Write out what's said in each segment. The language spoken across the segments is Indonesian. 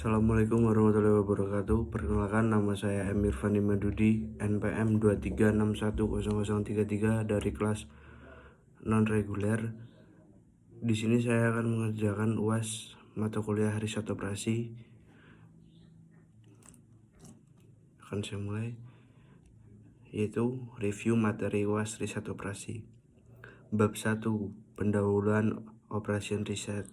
Assalamualaikum warahmatullahi wabarakatuh. Perkenalkan, nama saya M. Irfani Madudi, NPM 23610033 dari kelas non reguler. Di sini saya akan mengerjakan UAS mata kuliah riset operasi. Akan saya mulai, yaitu review materi UAS riset operasi. Bab 1, pendahuluan operation riset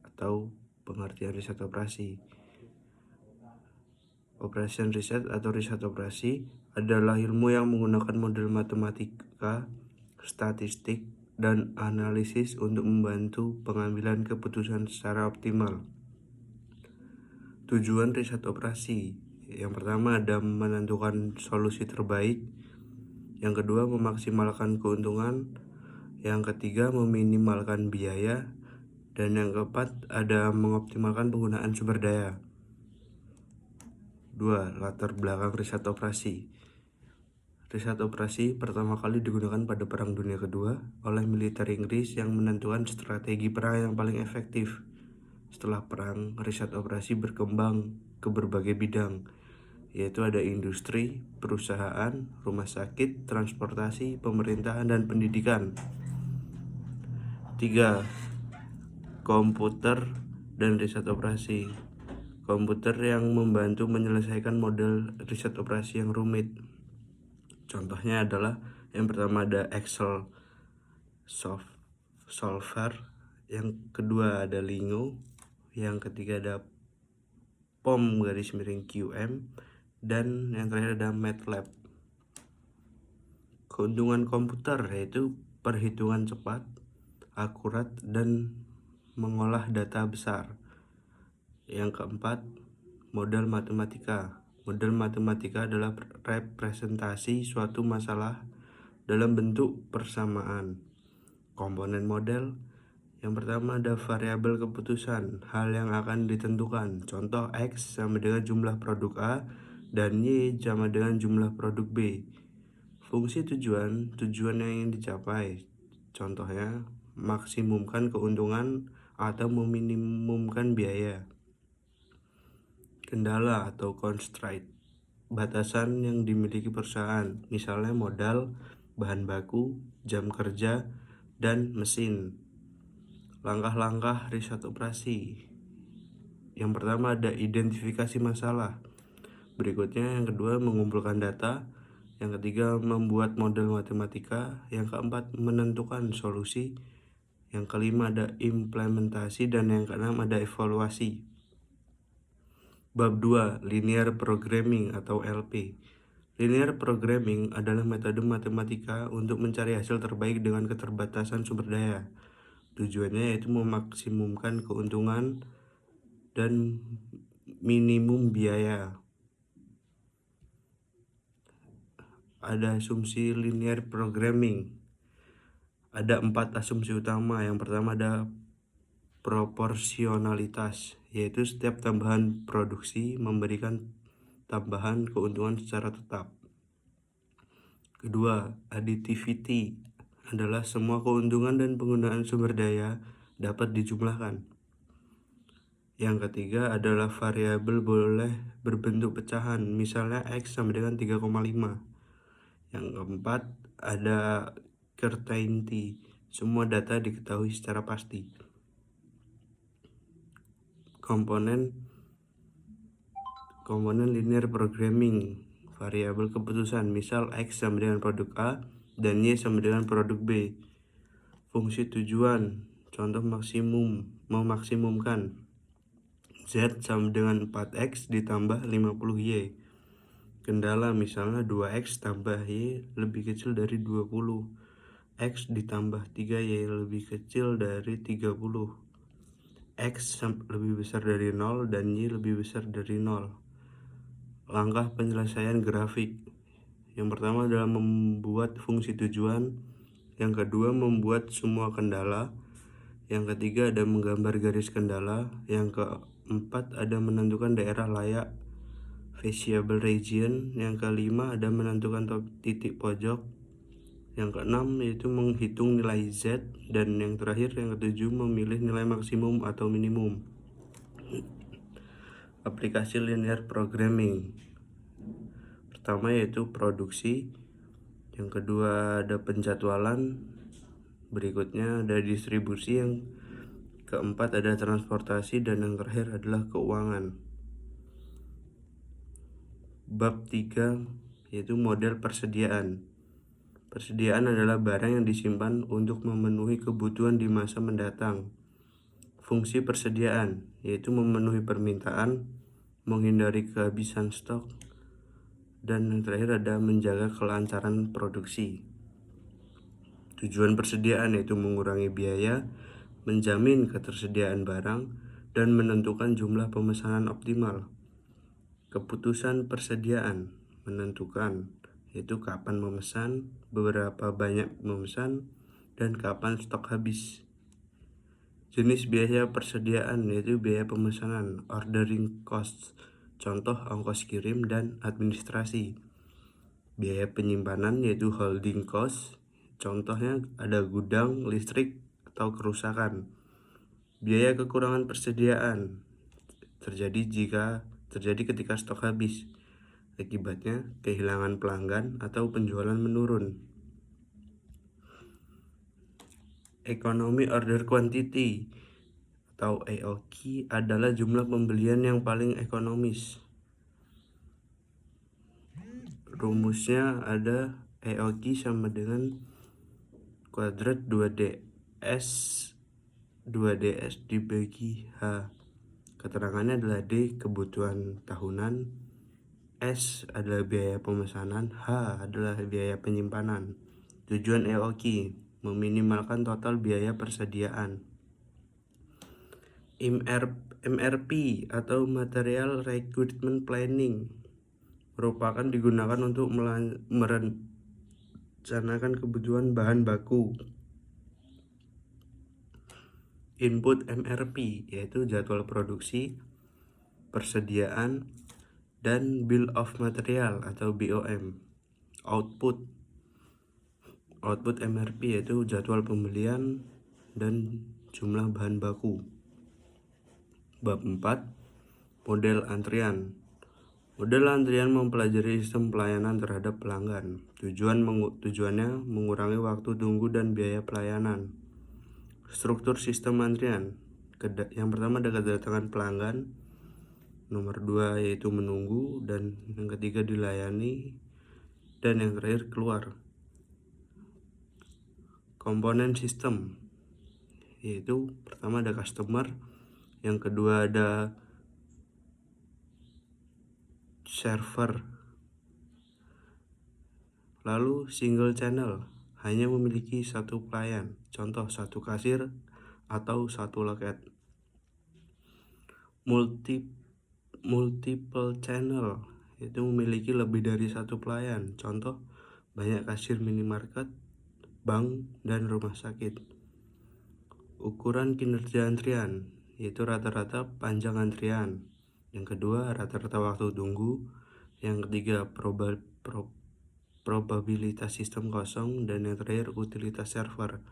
atau pengertian riset operasi. Operation riset atau riset operasi adalah ilmu yang menggunakan model matematika, statistik, dan analisis untuk membantu pengambilan keputusan secara optimal. Tujuan riset operasi: yang pertama ada menentukan solusi terbaik, yang kedua memaksimalkan keuntungan, yang ketiga meminimalkan biaya, dan yang keempat ada mengoptimalkan penggunaan sumber daya. 2. Latar belakang riset operasi. Riset operasi pertama kali digunakan pada Perang Dunia Kedua oleh militer Inggris yang menentukan strategi perang yang paling efektif. Setelah perang, riset operasi berkembang ke berbagai bidang, yaitu ada industri, perusahaan, rumah sakit, transportasi, pemerintahan, dan pendidikan. 3. Komputer dan riset operasi. Komputer yang membantu menyelesaikan model riset operasi yang rumit. Contohnya adalah yang pertama ada Excel Solver, yang kedua ada Lingo, yang ketiga ada POM_QM, dan yang terakhir ada MATLAB. Keuntungan komputer yaitu perhitungan cepat, akurat, dan mengolah data besar. Yang keempat, model matematika. Model matematika adalah representasi suatu masalah dalam bentuk persamaan. Komponen model: yang pertama ada variabel keputusan, hal yang akan ditentukan. Contoh, X sama dengan jumlah produk A dan Y sama dengan jumlah produk B. Fungsi tujuan yang ingin dicapai. Contohnya, maksimumkan keuntungan atau meminimumkan biaya. Kendala atau constraint, batasan yang dimiliki perusahaan, misalnya modal, bahan baku, jam kerja, dan mesin. Langkah-langkah riset operasi: yang pertama ada identifikasi masalah, berikutnya yang kedua mengumpulkan data, yang ketiga membuat model matematika, yang keempat menentukan solusi, yang kelima ada implementasi, dan yang keenam ada evaluasi. Bab 2, linear programming atau LP. Linear programming adalah metode matematika untuk mencari hasil terbaik dengan keterbatasan sumber daya. Tujuannya yaitu memaksimumkan keuntungan dan minimum biaya. Ada asumsi linear programming. Ada 4 asumsi utama. Yang pertama ada proporsionalitas, yaitu setiap tambahan produksi memberikan tambahan keuntungan secara tetap. Kedua, additivity adalah semua keuntungan dan penggunaan sumber daya dapat dijumlahkan. Yang ketiga adalah variabel boleh berbentuk pecahan, misalnya X sama dengan 3,5. Yang keempat ada certainty, semua data diketahui secara pasti. Komponen linear programming, variabel keputusan, misal X sama dengan produk A dan Y sama dengan produk B. Fungsi tujuan, contoh memaksimumkan. Z sama dengan 4X ditambah 50Y. Kendala misalnya 2X tambah Y lebih kecil dari 20. X ditambah 3Y lebih kecil dari 30. X lebih besar dari 0 dan Y lebih besar dari 0. Langkah penyelesaian grafik: yang pertama adalah membuat fungsi tujuan, yang kedua membuat semua kendala, yang ketiga ada menggambar garis kendala, yang keempat ada menentukan daerah layak visible region, yang kelima ada menentukan titik pojok, yang keenam yaitu menghitung nilai Z, dan yang terakhir yang ketujuh memilih nilai maksimum atau minimum. aplikasi linear programming. Pertama yaitu produksi, yang kedua ada penjadwalan, berikutnya ada distribusi, yang keempat ada transportasi, dan yang terakhir adalah keuangan. Bab 3 yaitu model persediaan. Persediaan adalah barang yang disimpan untuk memenuhi kebutuhan di masa mendatang. Fungsi persediaan yaitu memenuhi permintaan, menghindari kehabisan stok, dan yang terakhir ada menjaga kelancaran produksi. Tujuan persediaan yaitu mengurangi biaya, menjamin ketersediaan barang, dan menentukan jumlah pemesanan optimal. Keputusan persediaan menentukan yaitu kapan memesan, berapa banyak memesan, dan kapan stok habis. Jenis biaya persediaan yaitu biaya pemesanan, ordering cost, contoh ongkos kirim dan administrasi. Biaya penyimpanan yaitu holding cost, contohnya ada gudang, listrik, atau kerusakan. Biaya kekurangan persediaan terjadi ketika stok habis. Akibatnya kehilangan pelanggan atau penjualan menurun. Economy Order Quantity atau EOQ adalah jumlah pembelian yang paling ekonomis. Rumusnya ada EOQ sama dengan kuadrat 2DS dibagi H. Keterangannya adalah D kebutuhan tahunan, S adalah biaya pemesanan, H adalah biaya penyimpanan. Tujuan EOQ meminimalkan total biaya persediaan. MRP atau Material Requirement Planning merupakan digunakan untuk merencanakan kebutuhan bahan baku. Input MRP yaitu jadwal produksi, persediaan, dan Bill of Material atau BOM. Output MRP yaitu jadwal pembelian dan jumlah bahan baku. Bab 4 model antrian. Model antrian mempelajari sistem pelayanan terhadap pelanggan. Tujuannya mengurangi waktu tunggu dan biaya pelayanan. Struktur sistem antrian. Yang pertama ada kedatangan pelanggan, nomor 2 yaitu menunggu, dan yang ketiga dilayani, dan yang terakhir keluar. Komponen sistem yaitu pertama ada customer, yang kedua ada server, lalu single channel hanya memiliki satu pelayan, contoh satu kasir atau satu loket. Multiple channel itu memiliki lebih dari satu pelayan, contoh banyak kasir minimarket, bank, dan rumah sakit. Ukuran kinerja antrian yaitu rata-rata panjang antrian, yang kedua rata-rata waktu tunggu, yang ketiga probabilitas sistem kosong, dan yang terakhir utilitas server.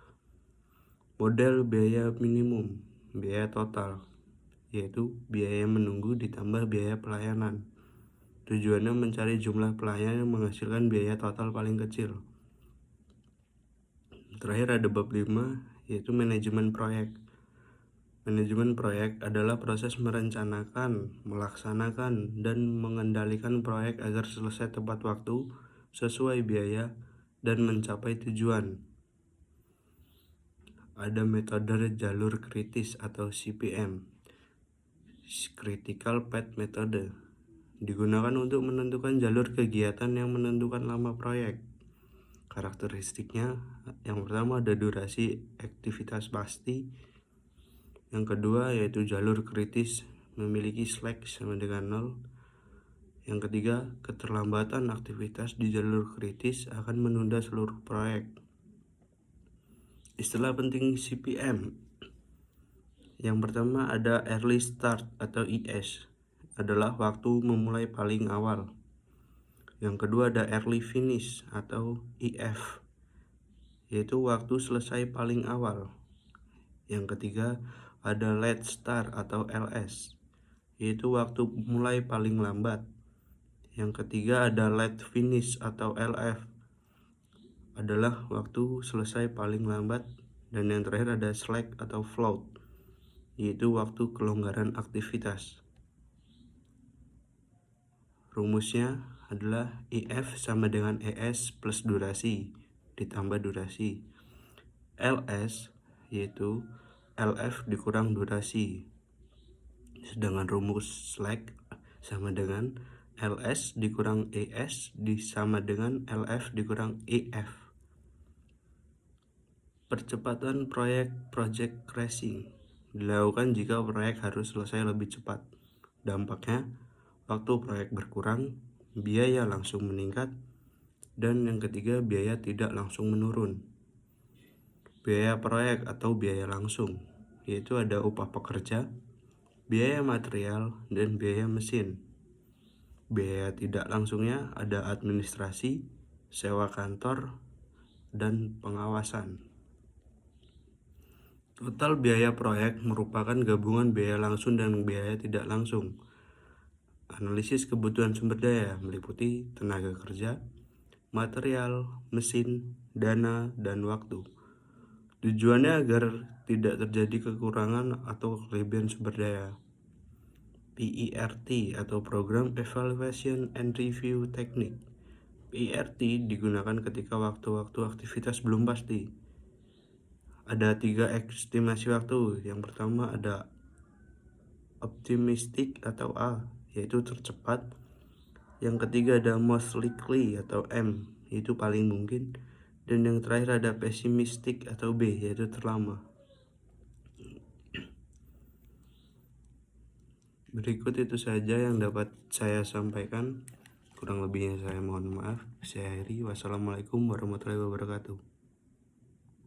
Model biaya minimum, biaya total yaitu biaya menunggu ditambah biaya pelayanan. Tujuannya mencari jumlah pelayan yang menghasilkan biaya total paling kecil. Terakhir ada bab 5 yaitu manajemen proyek. Manajemen proyek adalah proses merencanakan, melaksanakan, dan mengendalikan proyek agar selesai tepat waktu, sesuai biaya, dan mencapai tujuan. Ada metode jalur kritis atau CPM, Critical Path Method, digunakan untuk menentukan jalur kegiatan yang menentukan lama proyek. Karakteristiknya, yang pertama ada durasi aktivitas pasti, yang kedua yaitu jalur kritis memiliki slack sama dengan 0, yang ketiga keterlambatan aktivitas di jalur kritis akan menunda seluruh proyek. Istilah penting CPM, yang pertama ada early start atau ES, adalah waktu memulai paling awal. Yang kedua ada early finish atau EF, yaitu waktu selesai paling awal. Yang ketiga ada late start atau LS, yaitu waktu mulai paling lambat. Yang ketiga ada late finish atau LF, adalah waktu selesai paling lambat. Dan yang terakhir ada slack atau float, yaitu waktu kelonggaran aktivitas. Rumusnya adalah IF sama dengan ES plus durasi ditambah durasi. LS yaitu LF dikurang durasi. Sedangkan rumus slack sama dengan LS dikurang ES sama dengan LF dikurang EF. Percepatan project crashing dilakukan jika proyek harus selesai lebih cepat. Dampaknya, waktu proyek berkurang, biaya langsung meningkat, dan yang ketiga, biaya tidak langsung menurun. Biaya proyek atau biaya langsung, yaitu ada upah pekerja, biaya material, dan biaya mesin. Biaya tidak langsungnya ada administrasi, sewa kantor, dan pengawasan. Total biaya proyek merupakan gabungan biaya langsung dan biaya tidak langsung. Analisis kebutuhan sumber daya meliputi tenaga kerja, material, mesin, dana, dan waktu. Tujuannya agar tidak terjadi kekurangan atau kelebihan sumber daya. PERT atau Program Evaluation and Review Technique. PERT digunakan ketika waktu-waktu aktivitas belum pasti. Ada 3 estimasi waktu. Yang pertama ada optimistic atau A, yaitu tercepat. Yang ketiga ada most likely atau M, yaitu paling mungkin. Dan yang terakhir ada pessimistic atau B, yaitu terlama. Berikut itu saja yang dapat saya sampaikan. Kurang lebihnya saya mohon maaf. Saya akhiri. Wassalamualaikum warahmatullahi wabarakatuh.